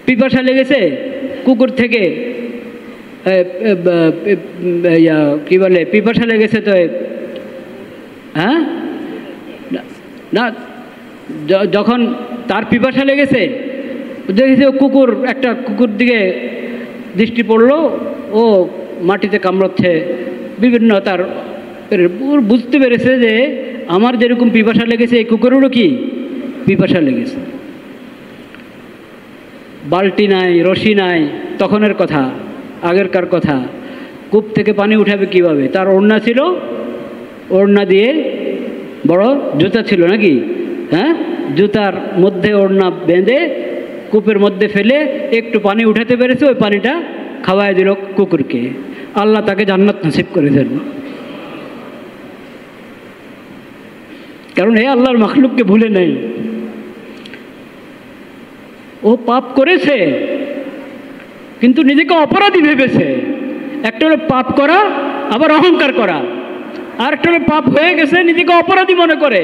পিপাসা লেগেছে, কুকুর থেকে কি বলে, পিপাসা লেগেছে তো, হ্যাঁ না, যখন তার পিপাসা লেগেছে, দেখেছে কুকুর, একটা কুকুর দিকে দৃষ্টি পড়লো, ও মাটিতে কামড়াচ্ছে বিভিন্ন, তার বুঝতে পেরেছে যে আমার যেরকম পিপাসা লেগেছে এই কুকুরেরও কি পিপাসা লেগেছে। বালতি নাই, রশি নাই, তখনের কথা, আগেরকার কথা। কূপ থেকে পানি উঠাবে কিভাবে? তার ওড়না ছিল, ওড়না দিয়ে, বড় জুতা ছিল নাকি, হ্যাঁ, জুতার মধ্যে ওড়না বেঁধে কূপের মধ্যে ফেলে একটু পানি উঠাতে পেরেছে, ওই পানিটা খাওয়াই দিল কুকুরকে। আল্লাহ তাকে জান্নাত নসিব করে দেন। কারণ এই আল্লাহর মাখলুককে ভুলে নেই, ও পাপ করেছে কিন্তু নিজেকে অপরাধী ভেবেছে। একটা হলো পাপ করা, আবার অহংকার করা, আর একটা হলো পাপ হয়ে গেছে নিজেকে অপরাধী মনে করে।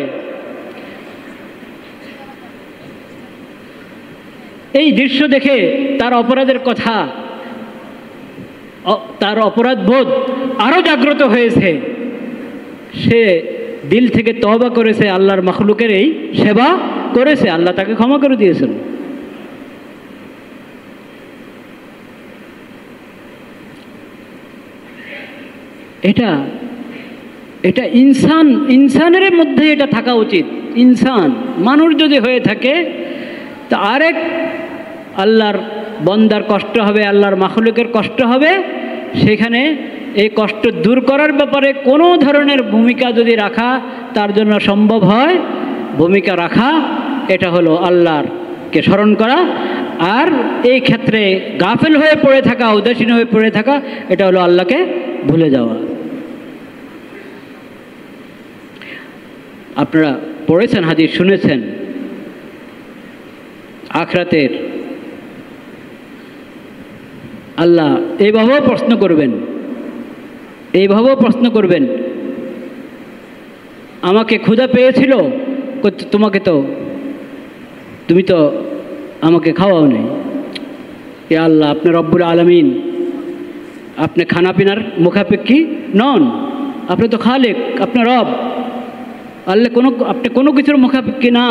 এই দৃশ্য দেখে তার অপরাধের কথা, তার অপরাধ বোধ আরো জাগ্রত হয়েছে। সে দিল থেকে তওবা করেছে, আল্লাহর মাখলুকের এই সেবা করেছে, আল্লাহ তাকে ক্ষমা করে দিয়েছেন। এটা এটা ইনসানের মধ্যে এটা থাকা উচিত। ইনসান মানুষ যদি হয়ে থাকে, তা আরেক আল্লাহর বন্দার কষ্ট হবে, আল্লাহর মাখলুকের কষ্ট হবে, সেখানে এই কষ্ট দূর করার ব্যাপারে কোনো ধরনের ভূমিকা যদি রাখা তার জন্য সম্ভব হয়, ভূমিকা রাখা, এটা হলো আল্লাহরকে স্মরণ করা। আর এই ক্ষেত্রে গাফেল হয়ে পড়ে থাকা, উদাসীন হয়ে পড়ে থাকা, এটা হলো আল্লাহকে ভুলে যাওয়া। আপনারা পড়েছেন, হাদিস শুনেছেন, আখিরাতের আল্লাহ এইভাবেও প্রশ্ন করবেন, এইভাবেও প্রশ্ন করবেন, আমাকে ক্ষুধা পেয়েছিল, তুমি তো আমাকে খাওয়াও নেই। এ আল্লাহ, আপনি রব্বুল আলামিন, আপনি খানাপিনার মুখাপেক্ষী নন, আপনি তো খালেক, আপনি রব। আল্লাহ আপনি কোনো কিছুর মুখাপেক্ষী না,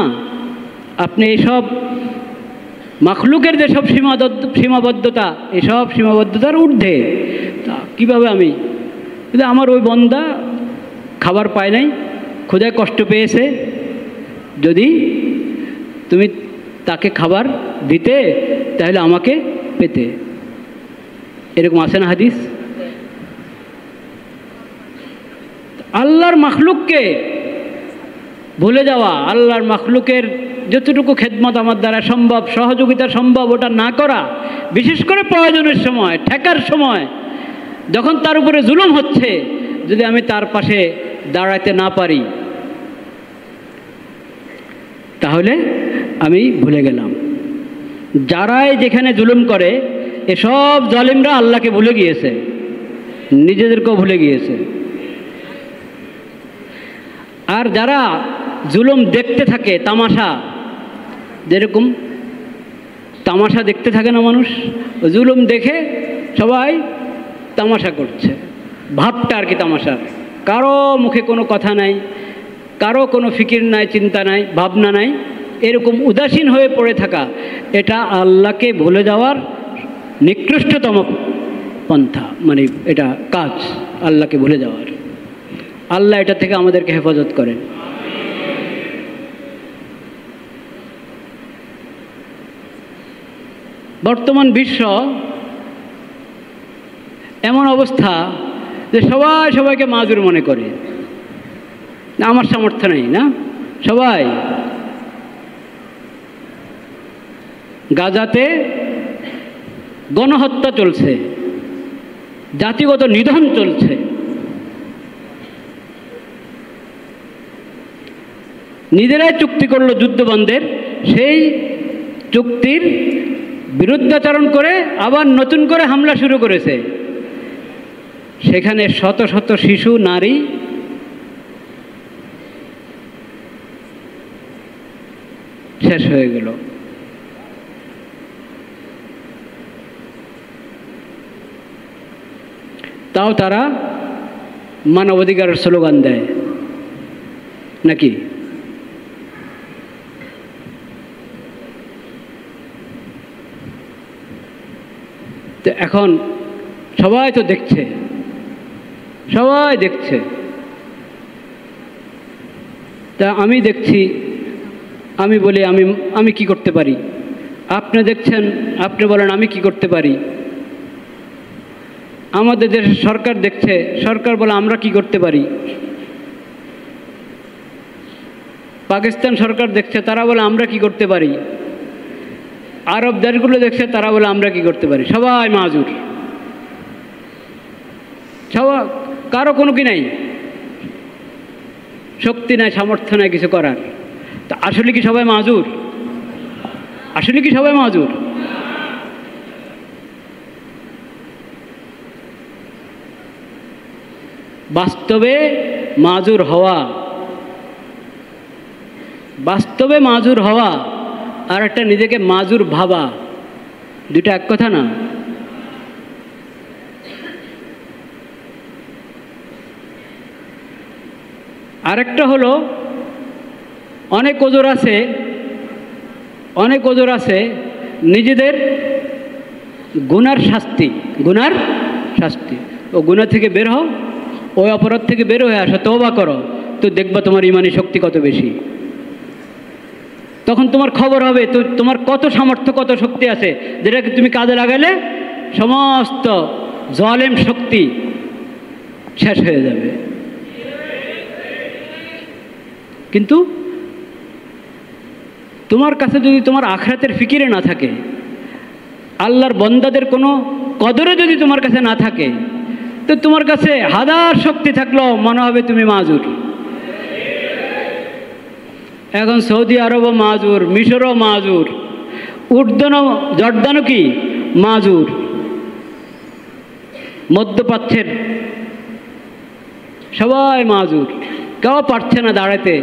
আপনি এইসব মাখলুকের যেসব সীমাবদ্ধতা, এসব সীমাবদ্ধতার ঊর্ধ্বে। তা কীভাবে আমি, কিন্তু আমার ওই বন্দা খাবার পায় নাই, ক্ষুধায় কষ্ট পেয়েছে, যদি তুমি তাকে খাবার দিতে তাহলে আমাকে পেতে। এরকম আছে না হাদিস? আল্লাহর মাখলুককে ভুলে যাওয়া, আল্লাহর মাখলুকের যতটুকু খেদমত আমার দ্বারা সম্ভব, সহযোগিতা সম্ভব, ওটা না করা, বিশেষ করে প্রয়োজনের সময়, ঠেকার সময়, যখন তার উপরে জুলুম হচ্ছে, যদি আমি তার পাশে দাঁড়াতে না পারি, তাহলে আমি ভুলে গেলাম। যারাই যেখানে জুলুম করে, এসব জালিমরা আল্লাহকে ভুলে গিয়েছে, নিজেদেরকেও ভুলে গিয়েছে। আর যারা জুলুম দেখতে থাকে, তামাশা, যেরকম তামাশা দেখতে থাকে না মানুষ, জুলুম দেখে সবাই তামাশা করছে, ভাবটা আর কি তামাশার, কারো মুখে কোনো কথা নাই, কারো কোনো ফিকির নাই, চিন্তা নাই, ভাবনা নাই, এরকম উদাসীন হয়ে পড়ে থাকা, এটা আল্লাহকে ভুলে যাওয়ার নিকৃষ্টতম পন্থা, মানে এটা কাজ আল্লাহকে ভুলে যাওয়ার। আল্লাহ এটা থেকে আমাদেরকে হেফাজত করেন। বর্তমান বিশ্ব এমন অবস্থা যে সবাই সবাইকে মাজুর মনে করে, আমার সামর্থ্য নেই না, সবাই। গাজাতে গণহত্যা চলছে, জাতিগত নিধন চলছে, নিজেরাই চুক্তি করলো যুদ্ধ বন্ধের, সেই চুক্তির বিরুদ্ধাচরণ করে আবার নতুন করে হামলা শুরু করেছে। সেখানে শত শত শিশু, নারী শেষ হয়ে গেল। তাও তারা মানবাধিকারের স্লোগান দেয় নাকি? তো এখন সবাই তো দেখছে, সবাই দেখছে। তা আমি দেখছি, আমি বলি আমি কি করতে পারি? আপনি দেখছেন, আপনি বলেন আমি কি করতে পারি? আমাদের দেশের সরকার দেখছে, সরকার বলে আমরা কি করতে পারি? পাকিস্তান সরকার দেখছে, তারা বলে আমরা কি করতে পারি? আরব দেশগুলো দেখছে, তারা বলে আমরা কি করতে পারি? সবাই মাজুর, সবাই, কারো কোনো কি নাই, শক্তি নাই, সামর্থ্য নাই কিছু করার। তা আসলে কি সবাই মাজুর? আসলে কি সবাই মাজুর? বাস্তবে মাজুর হওয়া, বাস্তবে মাজুর হওয়া আর একটা নিজেকে মাজুর ভাবা, দুটা এক কথা না। আরেকটা হলো অনেক ওজোর আছে, অনেক ওজোর আছে নিজেদের গুনার শাস্তি, গুনার শাস্তি। ও গুনাহ থেকে বের হও, ওই অপরাধ থেকে বের হয়ে আসো, তওবা করো, তো দেখবা তোমার ইমানি শক্তি কত বেশি। তখন তোমার খবর হবে তো তোমার কত সামর্থ্য, কত শক্তি আছে, যেটাকে তুমি কাজে লাগালে সমস্ত জালেম শক্তি শেষ হয়ে যাবে। কিন্তু তোমার কাছে যদি তোমার আখিরাতের ফিকিরে না থাকে, আল্লাহর বান্দাদের কোনো কদরে যদি তোমার কাছে না থাকে, তো তোমার কাছে হাজার শক্তি থাকলেও মনে হবে তুমি মাজুর। এখন সৌদি আরবও মাজুর, মিশরও মাজুর, উর্দনও, জর্দানও কি মাজুর, মধ্যপ্রাচ্যের সবাই মাজুর, কেউ পারছে না দাঁড়াতে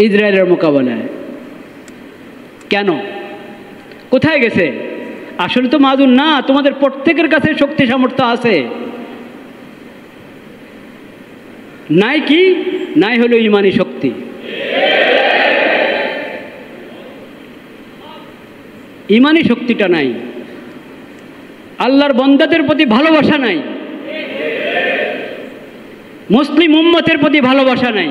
ইসরায়েলের মোকাবেলায়। কেন? কোথায় গেছে? আসলে তো মাজুর না, তোমাদের প্রত্যেকের কাছে শক্তি সামর্থ্য আছে। নাই কি? নাই হলো ইমানি শক্তি। ইমানি শক্তিটা নাই, আল্লাহর বান্দাদের প্রতি ভালোবাসা নাই, মুসলিম উম্মতের প্রতি ভালোবাসা নাই।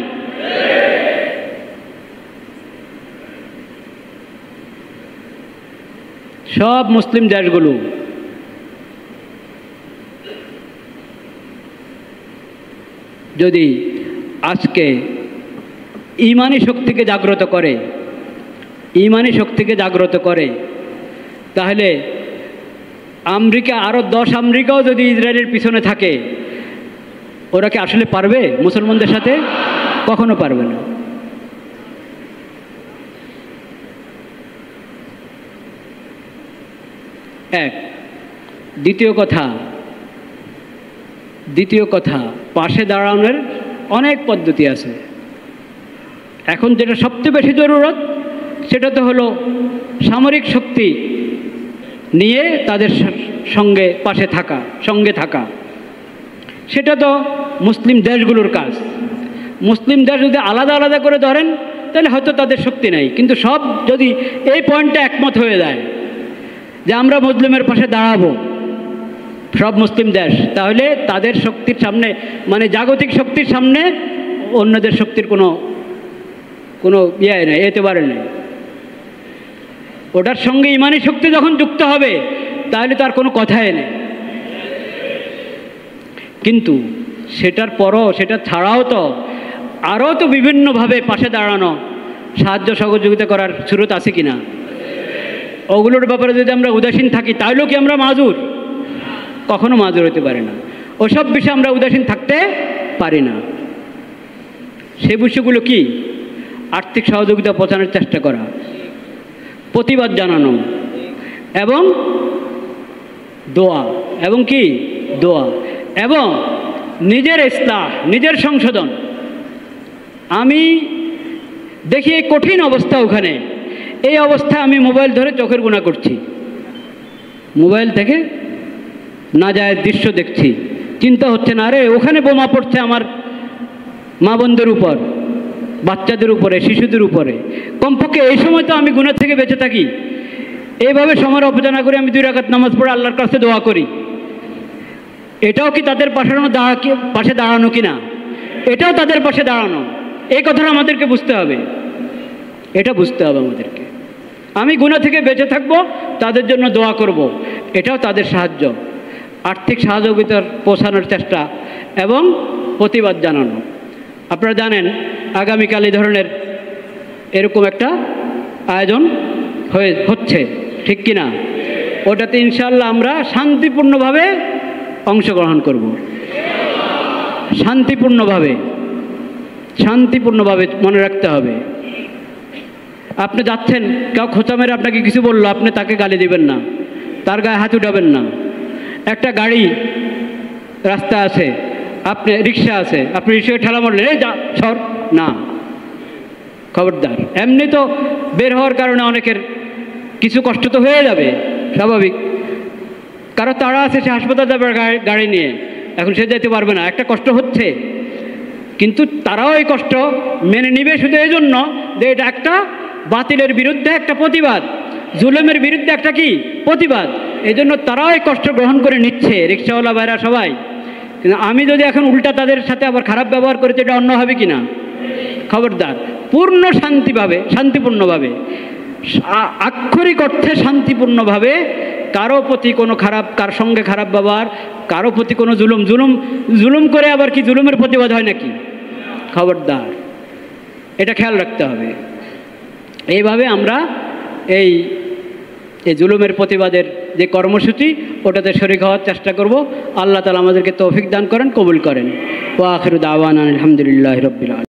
সব মুসলিম দেশগুলো যদি আজকে ইমানি শক্তিকে জাগ্রত করে, ইমানি শক্তিকে জাগ্রত করে, তাহলে আমেরিকা, আরও 10 আমেরিকাও যদি ইসরায়েলের পিছনে থাকে, ওরা কি আসলে পারবে মুসলমানদের সাথে? কখনো পারবে না। এক। দ্বিতীয় কথা, পাশে দাঁড়ানোর অনেক পদ্ধতি আছে। এখন যেটা সবচেয়ে বেশি জরুরত, সেটা তো হলো সামরিক শক্তি নিয়ে তাদের সঙ্গে পাশে থাকা, সঙ্গে থাকা। সেটা তো মুসলিম দেশগুলোর কাজ। মুসলিম দেশ যদি আলাদা আলাদা করে ধরেন তাহলে হয়তো তাদের শক্তি নেই, কিন্তু সব যদি এই পয়েন্টে একমত হয়ে যায় যে আমরা মুসলিমের পাশে দাঁড়াবো, সব মুসলিম দেশ, তাহলে তাদের শক্তির সামনে, মানে জাগতিক শক্তির সামনে অন্যদের শক্তির কোনো ইয়ে নেই, এতেবারে নেই। ওটার সঙ্গে ইমানি শক্তি যখন যুক্ত হবে তাহলে তার কোনো কথাই নেই। কিন্তু সেটার পরও, সেটা ছাড়াও তো আরও তো বিভিন্নভাবে পাশে দাঁড়ানো, সাহায্য সহযোগিতা করার সুরত আছে কি না? ওগুলোর ব্যাপারে যদি আমরা উদাসীন থাকি তাহলেও কি আমরা মাজুর? কখনো মাজুর হতে পারে না। ওসব বিষয়ে আমরা উদাসীন থাকতে পারি না। সেই বিষয়গুলো কি? আর্থিক সহযোগিতা পৌঁছানোর চেষ্টা করা, প্রতিবাদ জানানো, এবং দোয়া, এবং কি দোয়া, এবং নিজের ইসলাহ, নিজের সংশোধন। আমি দেখি এই কঠিন অবস্থা ওখানে, এই অবস্থায় আমি মোবাইল ধরে চোখের গুণা করছি, মোবাইল থেকে না যায় দৃশ্য দেখছি, চিন্তা হচ্ছে না আরে ওখানে বোমা পড়ছে আমার মা বোনদের উপর, বাচ্চাদের উপরে, শিশুদের উপরে। কমপক্ষে এই সময় তো আমি গুনাহ থেকে বেঁচে থাকি। এইভাবে সময়ের অপচয় করে আমি 2 রাকাত নামাজ পড়ে আল্লাহর কাছে দোয়া করি, এটাও কি তাদের পাশে দাঁড়ানো কি না? এটাও তাদের পাশে দাঁড়ানো। এই কথাটা আমাদেরকে বুঝতে হবে, এটা বুঝতে হবে আমাদেরকে। আমি গুনাহ থেকে বেঁচে থাকবো, তাদের জন্য দোয়া করব, এটাও তাদের সাহায্য। আর্থিক সহযোগিতার পৌঁছানোর চেষ্টা এবং প্রতিবাদ জানানো। আপনারা জানেন আগামীকাল এই ধরনের এরকম একটা আয়োজন হচ্ছে, ঠিক কি না? ওটাতে ইনশাআল্লাহ আমরা শান্তিপূর্ণভাবে অংশগ্রহণ করব, শান্তিপূর্ণভাবে মনে রাখতে হবে। আপনি যাচ্ছেন, কেউ খোঁচা মেরে আপনাকে কিছু বললো, আপনি তাকে গালি দিবেন না, তার গায়ে হাত উঠাবেন না। একটা গাড়ি রাস্তা আছে, আপনি রিক্সা আছে, আপনি রিক্সায় ঠেলা মারলেন, এই যা সর, না, খবরদার। এমনি তো বের হওয়ার কারণে অনেকের কিছু কষ্ট তো হয়ে যাবে, স্বাভাবিক। কারো তাড়া আছে, সে হাসপাতাল যাবে গাড়ি নিয়ে, এখন সে যেতে পারবে না, একটা কষ্ট হচ্ছে। কিন্তু তারাও এই কষ্ট মেনে নিবে শুধু এই জন্য যে এটা একটা বাতিলের বিরুদ্ধে একটা প্রতিবাদ, জুলুমের বিরুদ্ধে একটা কি প্রতিবাদ। এই জন্য তারাও এই কষ্ট গ্রহণ করে নিচ্ছে, রিক্সাওয়ালা ভাইরা সবাই। কিন্তু আমি যদি এখন উল্টা তাদের সাথে আবার খারাপ ব্যবহার করি, এটা অন্য হবে কি না? খবরদার, পূর্ণ শান্তিপূর্ণভাবে, আক্ষরিক অর্থে শান্তিপূর্ণভাবে, কারো প্রতি কোনো কার সঙ্গে খারাপ ব্যবহার, কারো প্রতি কোনো জুলুম করে আবার কি জুলুমের প্রতিবাদ হয় নাকি? খবরদার, এটা খেয়াল রাখতে হবে। এইভাবে আমরা এই জুলুমের প্রতিবাদের যে কর্মসূচি, ওটাতে শরীক হওয়ার চেষ্টা করব। আল্লাহ তাআলা আমাদেরকে তৌফিক দান করেন, কবুল করেন। ওয়া আখিরু দাওয়ানা আলহামদুলিল্লাহি রাব্বিল আলামিন।